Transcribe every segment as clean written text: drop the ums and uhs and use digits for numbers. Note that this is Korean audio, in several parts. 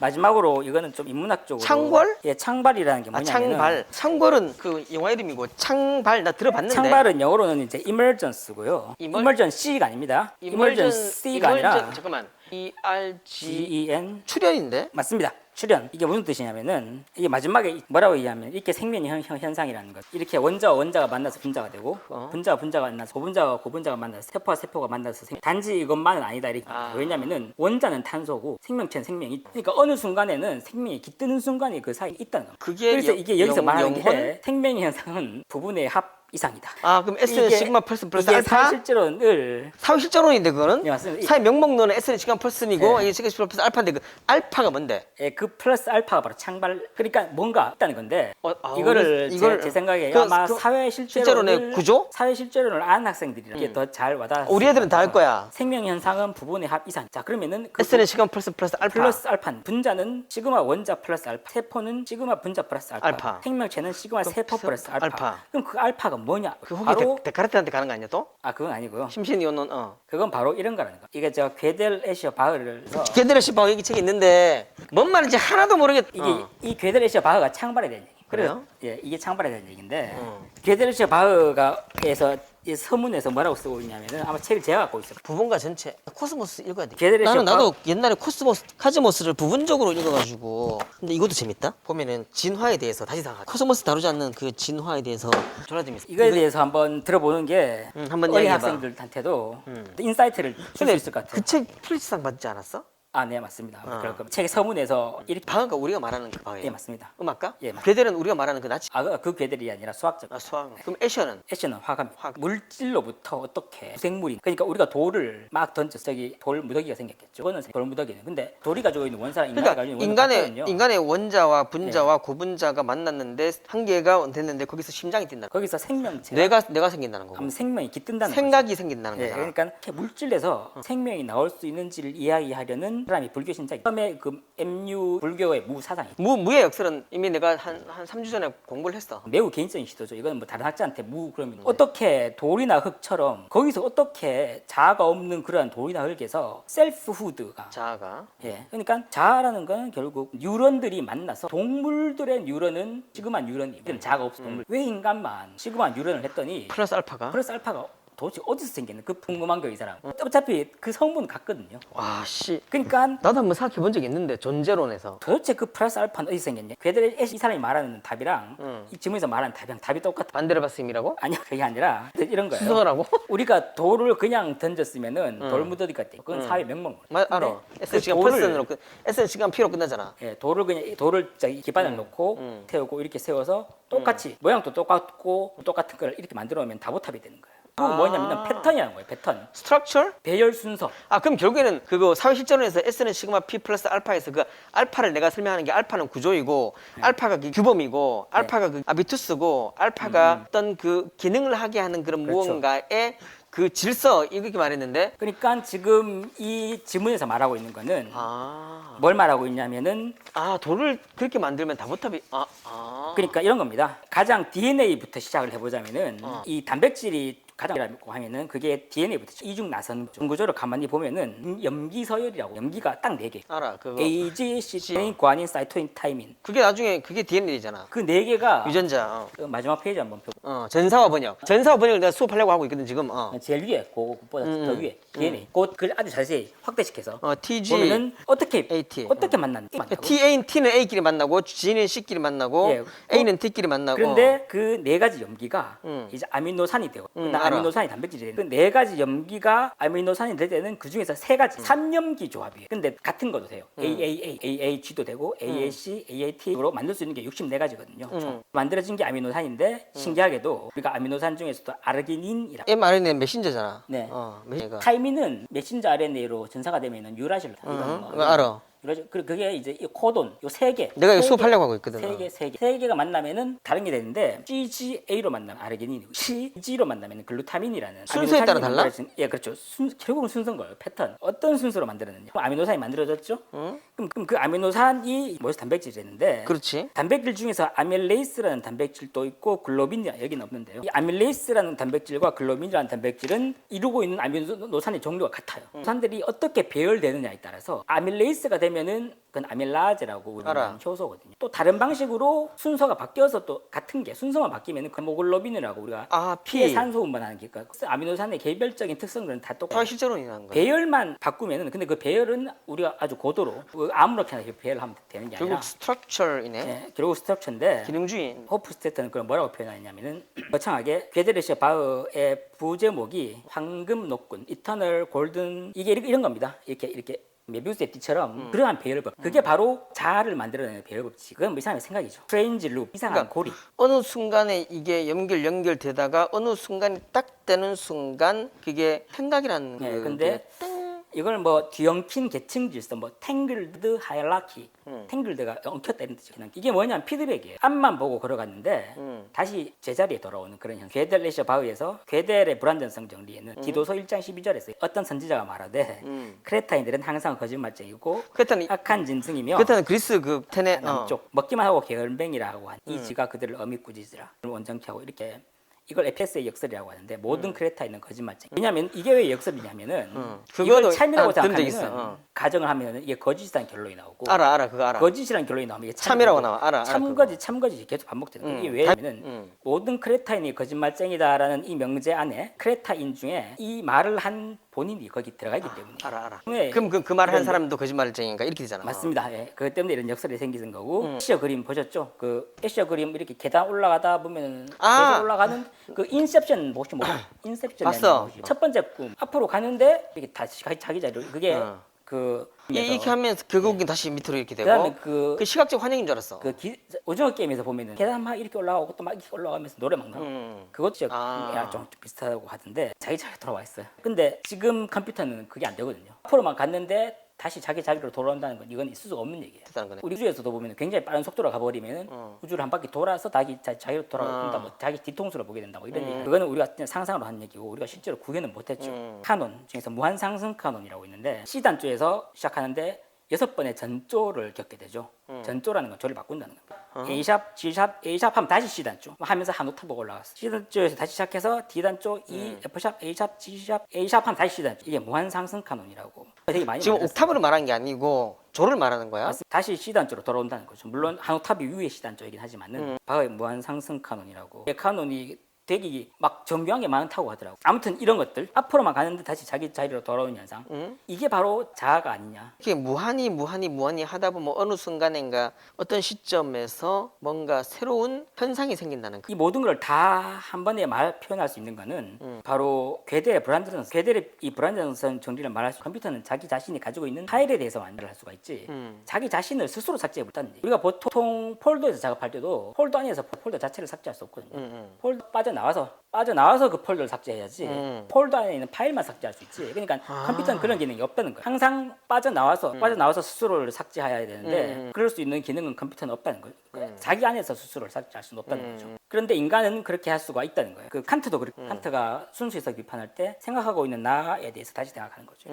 마지막으로 이거는 좀 인문학적으로 창궐? 예, 창발이라는 게 아, 뭐냐면은 창발. 창궐은 그 영화 이름이고 창발 나 들어봤는데. 창발은 영어로는 이제 emergence고요. 이멀- emergency가 아닙니다. emergency가 아니라 잠깐만. ERG GEN 출연인데? 맞습니다. 출현. 이게 무슨 뜻이냐면은 이게 마지막에 뭐라고 얘기하면 이렇게 생명 현상이라는 것. 이렇게 원자와 원자가 만나서 분자가 되고 분자와 분자가 만나서 고분자와 고분자가 만나서 세포와 세포가 만나서 단지 이것만은 아니다 이렇게. 왜냐면은 원자는 탄소고 생명체는 생명이. 그러니까 어느 순간에는 생명이 깃드는 순간이 그 사이에 있다는 거. 그게 그래서 이게 여기서 말하는 영혼? 게 생명 현상은 부분의 합 이상이다. 아, 그럼 S는 이게- 시그마 펄슨 플러스 이게 알파? 사실적으로는 사회실전론인데 그거는? 네, 맞습니다. 사회 명목론은 S는 시그마 펄슨이고 네. 이게 시그마 플러스 알파인데 그 알파가 뭔데? 예, 그 플러스 알파가 바로 창발. 그러니까 뭔가 있다는 건데 이걸- 제 생각에 그- 아마 그 사회 실제론의 실제론을 구조? 사회 실제론을 아는 학생들이 이렇게 더 잘 와닿아. 우리 애들은 다 할 거야. 생명 현상은 부분의 합 이상. 자, 그러면은 그 S는 시그마 펄슨 플러스 알파. 플러스 알파. 분자는 시그마 원자 플러스 알파. 세포는 시그마 분자 플러스 알파. 알파. 생명체는 시그마 세포 플러스 알파. 알파. 그럼 그 알파가 뭐냐? 그 혹시 바로 데카르트한테 가는 거 아니야 또? 그건 아니고요. 심신이온론 그건 바로 이런 거라는 거. 이게 저 괴델 애셔 바흐를 게드레 씨바 여기 책에 있는데 뭔 말인지 하나도 모르겠. 이게 이 괴델 애셔 바흐가 창발에 대한 얘기. 그래요? 예, 이게 창발에 대한 얘기인데 괴델 애셔 바흐가에서 이 서문에서 뭐라고 쓰고 있냐면은 아마 책을 제가 갖고 있어요. 부분과 전체 코스모스 읽어야 돼. 게드레 나도 옛날에 코스모스 카즈모스를 부분적으로 읽어가지고. 근데 이것도 재밌다. 보면은 진화에 대해서 다시 다 코스모스 다루지 않는 그 진화에 대해서 졸라 재밌어. 이거에 대해서 한번 들어보는 게 한번 어린 이야기해봐. 학생들한테도 인사이트를 줄 수 있을 것 같아요. 그 책 프리츠상 받지 않았어? 네, 맞습니다. 그럴 겁니다. 책 서문에서 이렇게 방어가 우리가 말하는 그 방어예요. 예, 맞습니다. 음악가? 예, 맞- 괴델은 우리가 말하는 그 나치. 그 괴델이 아니라 수학적. 수학. 그럼 애셔는? 애쉬는 화학. 물질로부터 어떻게 생물이 그러니까 우리가 돌을 막 던져 저기 돌 무더기가 생겼겠죠. 그거는 돌 무더기는. 근데 돌이 가지고 있는 원사랑 인간이 그러니까 가지고 있는 원사는 인간의 같거든요. 인간의 원자와 분자와 고분자가 만났는데 한 개가 됐는데 거기서 심장이 뛴다. 거기서 생명체 뇌가 생긴다는 거고. 하면 생명이 깃든다는 생각이 생긴다는 예, 거잖아. 그러니까 이렇게 물질에서 생명이 나올 수 있는지를 이야기하려는 사람이 불교 신자기. 처음에 그 MU 불교의 무사상이 무의 역설은 이미 내가 한 3주 전에 공부를 했어. 매우 개인적인 시도죠. 이건 뭐 다른 학자한테 그러면 어떻게 돌이나 흙처럼 거기서 어떻게 자아가 없는 그러한 돌이나 흙에서 셀프후드가 자아가. 예, 그러니까 자아라는 건 결국 뉴런들이 만나서 동물들의 뉴런은 시그마 뉴런이 자아가 없어 동물. 왜 인간만 시그마 뉴런을 했더니 플러스 알파가. 플러스 알파가 도대체 어디서 생겼는 그 궁금한 거 이 사람. 어차피 그 성분 같거든요. 와 씨. 그러니까 나도 한번 생각해 본 적이 있는데 존재론에서. 도대체 그 플러스 알파는 어디서 생겼냐? 괴델 이 사람이 말하는 답이랑 이 지문에서 말하는 답이랑 답이 똑같아. 만데르바스임이라고? 아니요, 그게 아니라 이런 거예요. 수서라고? 우리가 돌을 그냥 던졌으면은 돌 무더기가 돼. 그건 사회 명목. 알아. S 시간 돌을- 펄슨으로 S 시간 P로 끝나잖아. 예, 돌을 저기 기반을 놓고 태우고 이렇게 세워서 똑같이 모양도 똑같고 똑같은 걸 이렇게 만들어 놓으면 다보탑이 되는 거예요. 그거 뭐냐면 패턴이라는 거예요. 패턴. 스트럭처? 배열 순서. 그럼 결국에는 그거 사회 실전론에서 S는 시그마 P 플러스 알파에서 그 알파를 내가 설명하는 게 알파는 구조이고 알파가 그 규범이고 알파가 그 아비투스고 알파가 어떤 그 기능을 하게 하는 그런 그렇죠. 무언가의 그 질서 이렇게 말했는데 그러니까 지금 이 지문에서 말하고 있는 거는 아 뭘 말하고 있냐면은 돌을 그렇게 만들면 다보탑이 그러니까 이런 겁니다. 가장 DNA부터 시작을 해보자면은 이 단백질이 가장이라고 하면은 그게 DNA부터 이중 나선 구조를 가만히 보면은 염기 서열이라고 염기가 딱 4개. 알아 그거 AG, 시테인, 구아닌, 사이토인, 타이민. 그게 나중에 그게 DNA잖아 그 4개가 유전자 그 마지막 페이지 한번 펴고 전사와 번역을 내가 수업하려고 하고 있거든 지금 제일 위에 그거보다 더 위에 DNA. 그걸 아주 자세히 확대시켜서 TG 보면은 어떻게 AT. 만났는지 만나고. T는 A끼리 만나고 G는 C끼리 만나고 예. A는 T끼리 만나고 그런데 그 4가지 염기가 이제 아미노산이 되고 알아. 아미노산이 단백질이 되는 그 4가지 염기가 아미노산이 될 때는 그 중에서 3가지 3염기 조합이에요. 근데 같은 것도 돼요. AAA, AAG도 되고 AAC, AAT로 만들 수 있는 게 64가지거든요. 만들어진 게 아미노산인데 신기하게도 우리가 아미노산 중에서도 아르기닌이라고 mRNA 메신저잖아. 네. 메신저가. 타이민은 메신저 RNA로 전사가 되면은 유라실로 그거 알아. 그게 이제 이 코돈 요 3개 내가 이거 수업하려고 하고 있거든. 3개가 만나면은 다른 게 되는데 CGA로 만나면 아르기닌이고 CG로 만나면 글루타민이라는 순서에 따라 달라? 예, 그렇죠. 결국은 순서인 거예요. 패턴. 어떤 순서로 만들었느냐. 아미노산이 만들어졌죠. 그럼 그 아미노산이 뭐에서 단백질이 되는데 그렇지. 단백질 중에서 아밀레이스라는 단백질도 있고 글로빈이 여기는 없는데요. 이 아밀레이스라는 단백질과 글로빈이라는 단백질은 이루고 있는 아미노산의 종류가 같아요. 노산들이 어떻게 배열되느냐에 따라서 아밀레이스가 되면은 그건 아밀라제라고 우리가 알아. 하는 효소거든요. 또 다른 방식으로 순서가 바뀌어서 또 같은 게 순서만 바뀌면 헤모글로빈이라고 우리가 아, 피의 피. 산소 운반하는 게 아미노산의 개별적인 특성들은 다 똑같아요. 사실적으로 일어나는 거야. 배열만 바꾸면은 근데 그 배열은 우리가 아주 고도로 아무렇게나 배열하면 되는 게 아니라 결국 스트럭처이네. 예, 결국 스트럭처인데 기능주의. 호프스테트는 그걸 뭐라고 표현하냐면은 거창하게 괴데르시아 바흐의 부제목이 황금 녹군, 이터널 골든 이게 이런 겁니다. 이렇게 메비우스의 띠처럼 그러한 배열법. 그게 바로 자아를 만들어내는 배열법칙. 그건 뭐 이 사람의 생각이죠. 스트레인지 룹, 이상한 그러니까 고리. 어느 순간에 이게 연결되다가 어느 순간에 딱 되는 순간 그게 생각이라는 예, 그 근데 이걸 뭐 뒤엉킨 계층 질서, 뭐 탱글드 하이라키, 탱글드가 엉켰다 이런 뜻이거든요. 이게 뭐냐면 피드백이에요. 앞만 보고 걸어갔는데 다시 제자리에 돌아오는 그런 형. 괴델레시아 바흐에서 괴델의 불완전성 정리에는 디도서 1장 12절에서 어떤 선지자가 말하되 크레타인들은 항상 거짓말쟁이고 그랬더니 악한 짐승이며 그때는 그리스 그 테네 남쪽 먹기만 하고 게을뱅이라고 한 이 지가 그들을 어미꾸짖으라 원정케 하고 이렇게 이걸 에페스의 역설이라고 하는데 모든 크레타인은 거짓말쟁이. 왜냐하면 이게 왜 역설이냐면은 그거도 이걸 참이라고 들은 적 생각하면 있어. 가정을 하면 이게 거짓이라는 결론이 나오고 알아 그거 알아. 거짓이라는 결론이 나오면 이게 참이라고 나와. 알아 참거짓 계속 반복되는 거예요. 이게 왜냐면은 모든 크레타인이 거짓말쟁이다라는 이 명제 안에 크레타인 중에 이 말을 한 본인이 거기 들어가 있기 때문에. 알아. 네. 그럼 그 말을 한 그런데- 사람도 거짓말쟁인가 이렇게 되잖아. 맞습니다. 예. 그것 때문에 이런 역설이 생기는 거고. 애쉬어 그림 보셨죠? 그 애쉬어 그림 이렇게 계단 올라가다 보면 계속 올라가는 그 인셉션 모션 인셉션 봤어. 첫 번째 꿈 앞으로 가는데 이렇게 다시 자기 자리로 그게 그 이렇게 하면 결국엔 다시 밑으로 이렇게 되고. 그다음에 그 시각적 환영인 줄 알았어. 오징어 게임에서 보면은 계단 막 이렇게 올라가고 또 막 이렇게 올라가면서 노래 막 나오고 그것도 좀 비슷하다고 하던데 자기 자리에 돌아와 있어요. 근데 지금 컴퓨터는 그게 안 되거든요. 앞으로만 갔는데 다시 자기 자리로 돌아온다는 건 이건 있을 수가 없는 얘기예요. 됐다는 거네. 우리 우주에서도 보면 굉장히 빠른 속도로 가버리면 우주를 한 바퀴 돌아서 자기로 돌아온다, 뭐 자기 뒤통수를 보게 된다, 뭐 이런 얘기. 그거는 우리가 그냥 상상으로 한 얘기고 우리가 실제로 구현은 못했죠. 카논 중에서 무한상승 카논이라고 있는데 C단조에서 시작하는데 6번의 전조를 겪게 되죠. 전조라는 건 조를 바꾼다는 겁니다. A샵, G샵, A샵 하면 다시 C단조 하면서 한 오타브 올라갔어. C단조에서 다시 시작해서 D단조, E, F샵, A샵, G샵, A샵 하면 다시 C단조. 이게 무한상승 카논이라고. 되게 많이 지금 만났어요. 옥타브를 말하는 게 아니고 조를 말하는 거야? 맞습니다. 다시 C단조로 돌아온다는 거죠. 물론 한 오타브 위의 C단조이긴 하지만은 바흐의 무한상승 카논이라고. 이 카논이 되게 막 정교한 게 많다고 하더라고. 아무튼 이런 것들 앞으로만 가는데 다시 자기 자리로 돌아오는 현상. 이게 바로 자아가 아니냐. 이렇게 무한히 하다 보면 어느 순간인가 어떤 시점에서 뭔가 새로운 현상이 생긴다는 거. 이 모든 걸 다 한 번에 표현할 수 있는 거는 바로 괴델의 불완전성. 괴델의 이 불완전성 정리를 말할 수 컴퓨터는 자기 자신이 가지고 있는 파일에 대해서 만들어 할 수가 있지. 자기 자신을 스스로 삭제해 못한다. 우리가 보통 폴더에서 작업할 때도 폴더 안에서 폴더 자체를 삭제할 수 없거든요. 폴더 빠져나와서 그 폴더를 삭제해야지. 폴더 안에 있는 파일만 삭제할 수 있지. 그러니까 컴퓨터는 그런 기능이 없다는 거야. 항상 빠져나와서 스스로를 삭제해야 되는데 그럴 수 있는 기능은 컴퓨터는 없다는 거예요. 자기 안에서 스스로를 삭제할 수는 없다는 거죠. 그런데 인간은 그렇게 할 수가 있다는 거예요. 그 칸트도 그렇고 칸트가 순수해석 비판할 때 생각하고 있는 나에 대해서 다시 생각하는 거죠.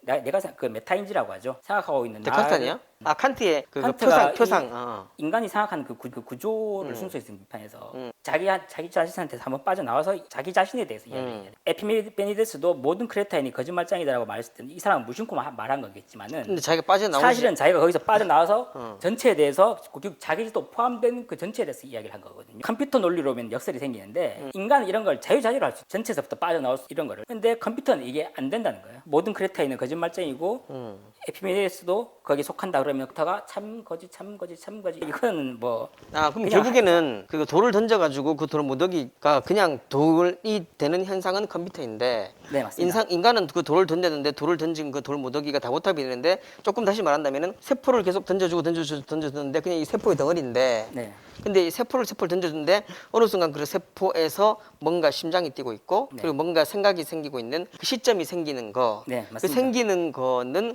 내가 그 메타인지라고 하죠. 생각하고 있는 데카르트냐? 아 칸트의 그 칸트가 표상. 인간이 생각하는 그 구조를 순수해석 비판해서 자기 자신한테서 한번 빠져나와서 자기 자신에 대해서 이야기해야 돼. 에피메니데스도 모든 크레타인이 거짓말쟁이다라고 말했을 때는 이 사람은 무심코 말한 거겠지만은 근데 자기가 빠져나오지. 사실은 자기가 거기서 빠져나와서 전체에 대해서 자기도 포함된 그 전체에 대해서 이야기를 한 거거든요. 컴퓨터 논리로면 역설이 생기는데 인간은 이런 걸 자유자재로 할 수 있어요. 전체에서부터 빠져나올 수 이런 거를. 근데 컴퓨터는 이게 안 된다는 거예요. 모든 크레타인은 거짓말쟁이고 에피메니데스도 거기 속한다 그러면 컴퓨터가 참 거짓 이거는 뭐 그럼 그냥 결국에는 그 돌을 던져가지고 그 돌 무더기가 그냥 돌이 되는 현상은 컴퓨터인데 네, 맞습니다. 인간은 그 돌을 던졌는데 돌을 던진 그 돌 무더기가 다고탑이 되는데 조금 다시 말한다면은 세포를 계속 던져주는데 그냥 이 세포의 덩어리인데 네. 근데 이 세포를 던져주는데 어느 순간 그 세포에서 뭔가 심장이 뛰고 있고 그리고 뭔가 생각이 생기고 있는 그 시점이 생기는 거. 네, 그 맞습니다.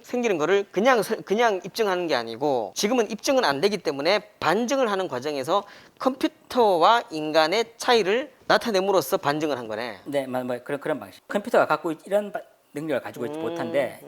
생기는 거를 그냥 입증하는 게 아니고 지금은 입증은 안 되기 때문에 반증을 하는 과정에서 컴퓨터와 인간의 차이를 나타냄으로써 반증을 한 거네. 네, 뭐 그런 방식. 컴퓨터가 갖고 이런 능력을 가지고 있지 못한데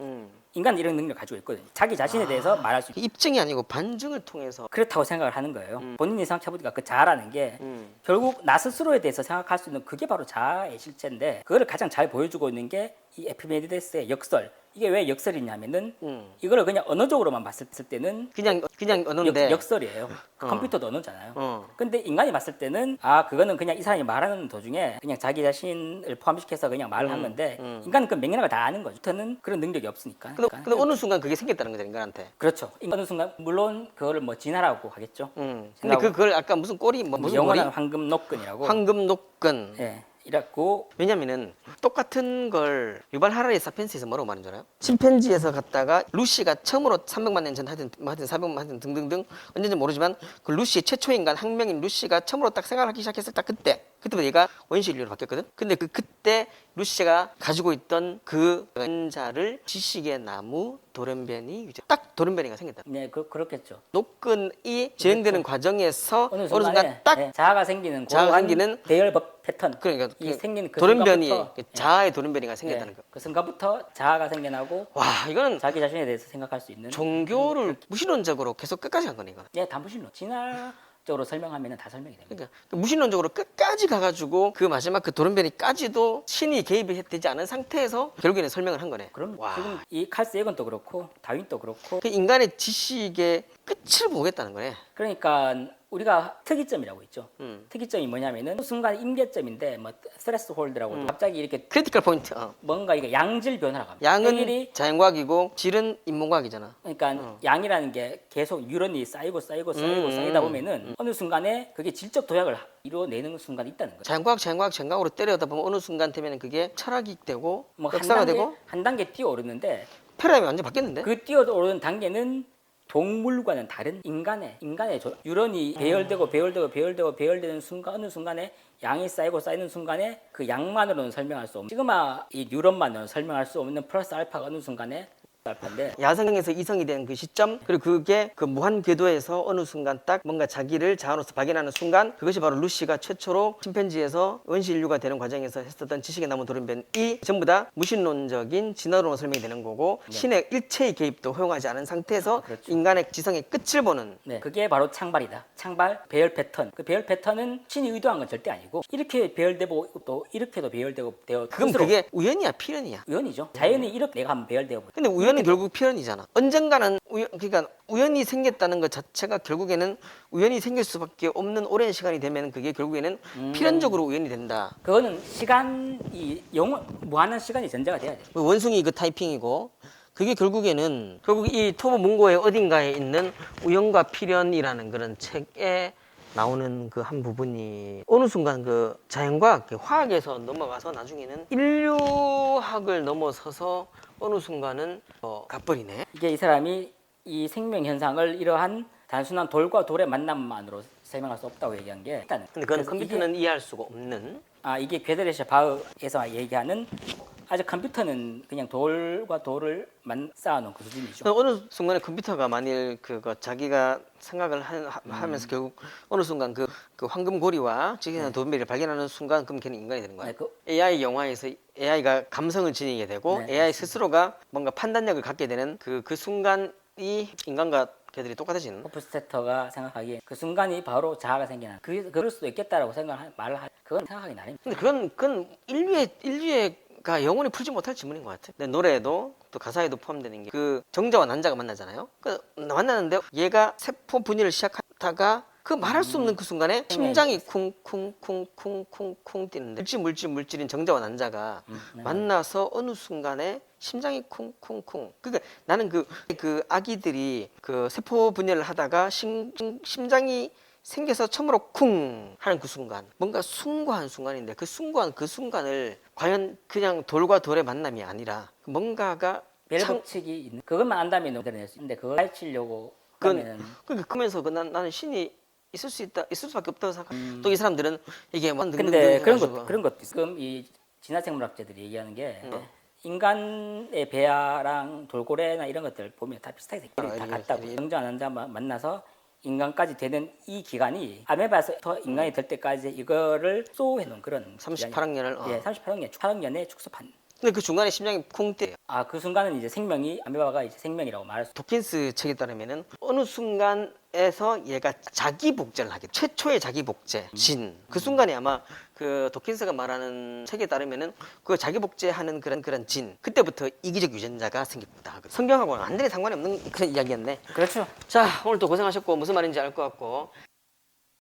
인간은 이런 능력을 가지고 있거든요. 자기 자신에 대해서 말할 수 있고 입증이 아니고 반증을 통해서. 그렇다고 생각을 하는 거예요. 본인이 생각해보니까 그 자아라는 게 결국 나 스스로에 대해서 생각할 수 있는 그게 바로 자아의 실체인데 그거를 가장 잘 보여주고 있는 게 이 에피메니데스의 역설. 이게 왜 역설이냐면은 이거를 그냥 언어적으로만 봤을 때는 그냥 언어인데 역설이에요. 컴퓨터도 언어잖아요. 근데 인간이 봤을 때는 그거는 그냥 이 사람이 말하는 도중에 그냥 자기 자신을 포함시켜서 그냥 말을 한 건데 인간은 그 맥락을 다 아는 거죠. 컴퓨터는 그런 능력이 없으니까. 근데 어느 순간 그게 생겼다는 거죠, 인간한테. 그렇죠. 어느 순간 물론 그거를 뭐 진화라고 하겠죠. 근데 그걸 아까 무슨 꼬리 무슨 꼬리? 영원한 황금 녹근이라고. 황금 녹근. 예. 이랬고 왜냐면은 똑같은 걸 유발 하라리 사피엔스에서 뭐라고 말한 줄 알아요? 침팬지에서 갔다가 루시가 처음으로 300만 년 전 하여튼 400만 년 등등등 언제인지 모르지만 그 루시 최초 인간 학명인 루시가 처음으로 딱 생활하기 시작했을 딱 그때부터 얘가 원시 인류로 바뀌었거든. 근데 그때 루시가 가지고 있던 그 원자를 지식의 나무 돌연변이 딱 돌연변이가 생겼다. 네, 그렇겠죠. 녹근이 진행되는 과정에서 어느 순간 딱 예, 자아가 생기는 자아가 생기는 대열법 패턴. 그러니까 이 생기는 그 돌연변이 순간부터, 자아의 돌연변이가 생겼다는 거. 그 순간부터 자아가 생겨나고 와 이거는 자기 자신에 대해서 생각할 수 있는 종교를 무신론적으로 계속 끝까지 간 거네 이거. 예, 다 무신론. 진화적으로 설명하면 다 설명이 됩니다. 그러니까 무신론적으로 끝까지 가가지고 그 마지막 그 돌연변이까지도 신이 개입이 되지 않은 상태에서 결국에는 설명을 한 거네. 그럼 와. 지금 이 칼스 예건도 그렇고 다윈도 그렇고 그 인간의 지식의 끝을 보겠다는 거네. 그러니까 우리가 특이점이라고 있죠. 특이점이 뭐냐면은 순간 임계점인데 뭐 스트레스 홀드라고 갑자기 이렇게 크리티컬 포인트. 뭔가 이게 양질 변화라고 합니다. 양은 일이 자연과학이고 질은 인문과학이잖아. 그러니까 양이라는 게 계속 유런이 쌓이다 보면은 어느 순간에 그게 질적 도약을 이뤄내는 순간이 있다는 거예요. 자연과학으로 때려다 보면 어느 순간 되면 그게 철학이 되고 뭐 역사가 되고 한 단계 뛰어오르는데 패러다임이 완전 바뀌었는데. 그 뛰어오르는 단계는 동물과는 다른 인간의 유런이 배열되는 순간 어느 순간에 양이 쌓이는 순간에 그 양만으로는 설명할 수 없는 이 뉴런만으로는 설명할 수 없는 플러스 알파가 어느 순간에 알파인데 야성에서 이성이 된 그 시점 그리고 그게 그 무한 궤도에서 어느 순간 딱 뭔가 자기를 자아로서 발견하는 순간 그것이 바로 루시가 최초로 침팬지에서 원시 인류가 되는 과정에서 했었던 지식의 나무 돌연변이 전부 다 무신론적인 진화론으로 설명이 되는 거고 신의 일체의 개입도 허용하지 않은 상태에서 그렇죠. 인간의 지성의 끝을 보는 그게 바로 창발이다. 창발 배열 패턴. 그 배열 패턴은 신이 의도한 건 절대 아니고 이렇게 배열되고 또 이렇게도 배열되고 그럼 그게 우연이야 필연이야? 우연이죠. 자연이 이렇게 내가 한번 배열되어 보죠. 근데 우연은 결국 필연이잖아. 언젠가는 그러니까 우연이 생겼다는 것 자체가 결국에는 우연이 생길 수밖에 없는 오랜 시간이 되면 그게 결국에는 필연적으로 우연이 된다. 그거는 시간이 무한한 시간이 전제가 돼야 돼. 원숭이 그 타이핑이고 그게 결국에는 결국 이 토모 문고의 어딘가에 있는 우연과 필연이라는 그런 책에 나오는 그 한 부분이 어느 순간 그 자연과학, 화학에서 넘어가서 나중에는 인류학을 넘어서서 어느 순간은 가버리네. 이게 이 사람이 이 생명 현상을 이러한 단순한 돌과 돌의 만남만으로 설명할 수 없다고 얘기한 게 일단 근데 그건 컴퓨터는 이해할 수가 없는. 이게 괴데레시 바흐에서 얘기하는 아직 컴퓨터는 그냥 돌과 돌을 쌓아놓은 그 수준이죠. 어느 순간에 컴퓨터가 만일 자기가 생각을 하면서 결국 어느 순간 그 황금고리와 지기는 돌연변이를 발견하는 순간 그럼 걔는 인간이 되는 거야. AI 영화에서 AI가 감성을 지니게 되고 AI 스스로가 뭔가 판단력을 갖게 되는 그 순간이 인간과 걔들이 똑같아지는. 호프스테터가 생각하기에 그 순간이 바로 자아가 생기는 그럴 수도 있겠다라고 그건 생각하기 나름이죠. 근데 그건 인류가 영원히 풀지 못할 질문인 것 같아. 내 노래에도 또 가사에도 포함되는 게 그 정자와 난자가 만나잖아요. 만나는데 얘가 세포 분열을 시작하다가 그 말할 수 없는 그 순간에 심장이 쿵쿵쿵쿵쿵쿵 뛰는데 물질인 정자와 난자가 만나서 어느 순간에 심장이 쿵쿵쿵. 그러니까 나는 그 아기들이 그 세포 분열을 하다가 심장이 생겨서 처음으로 쿵 하는 그 순간 뭔가 숭고한 순간인데 그 순간을 과연 그냥 돌과 돌의 만남이 아니라 뭔가가 벨 법칙이 있는 그것만 안다면 만들어낼 수 있는데 그걸 가르치려고 하면은 그러니까 그러면서 나는 신이 있을 수밖에 없다고 생각. 또 이 사람들은 이게 뭐 근데 그런 것도 지금 이 진화생물학자들이 얘기하는 게 인간의 배아랑 돌고래나 이런 것들 보면 다 비슷하게 다 같다고. 정자 난자 만나서 인간까지 되는 이 기간이 아메바에서 인간이 될 때까지 이거를 소화해 놓은 그런 38억 년을 38억년에 축소한. 근데 그 중간에 심장이 쿵 뛰어요. 그 순간은 이제 아메바가 이제 생명이라고 말할 수. 도킨스 책에 따르면은 어느 순간 에서 얘가 자기 복제를 하게 돼. 최초의 자기 복제 진. 그 순간에 아마 그 도킨스가 말하는 책에 따르면은 그 자기 복제하는 그런 진. 그때부터 이기적 유전자가 생겼다. 성경하고는 완전히 상관이 없는 그런 이야기였네. 그렇죠. 자, 오늘 또 고생하셨고 무슨 말인지 알 것 같고